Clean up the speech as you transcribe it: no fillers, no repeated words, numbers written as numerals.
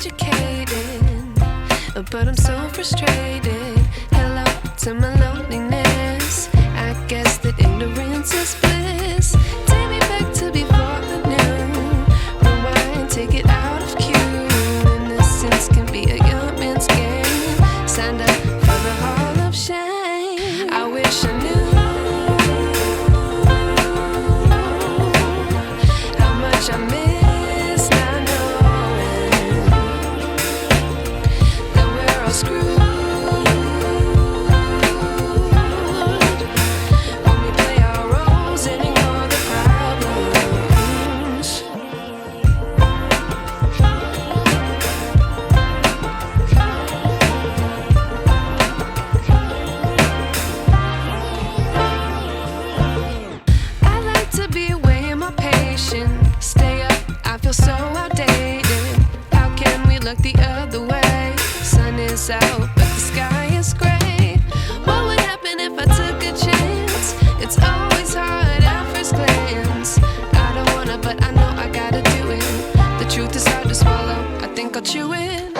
educated, but I'm so frustrated. Hello to my loneliness. I guess that ignorance is bliss. Take me back to before I knew. Rewind, take it out of cue. Innocence can be a young man's game. Signed up for the hall of shame. I wish I knew how much I miss not knowing that we're all screwed. Stay up, I feel so outdated. How can we look the other way? Sun is out, but the sky is gray. What would happen if I took a chance? It's always hard at first glance. I don't wanna, but I know I gotta do it. The truth is hard to swallow, I think I'll chew it.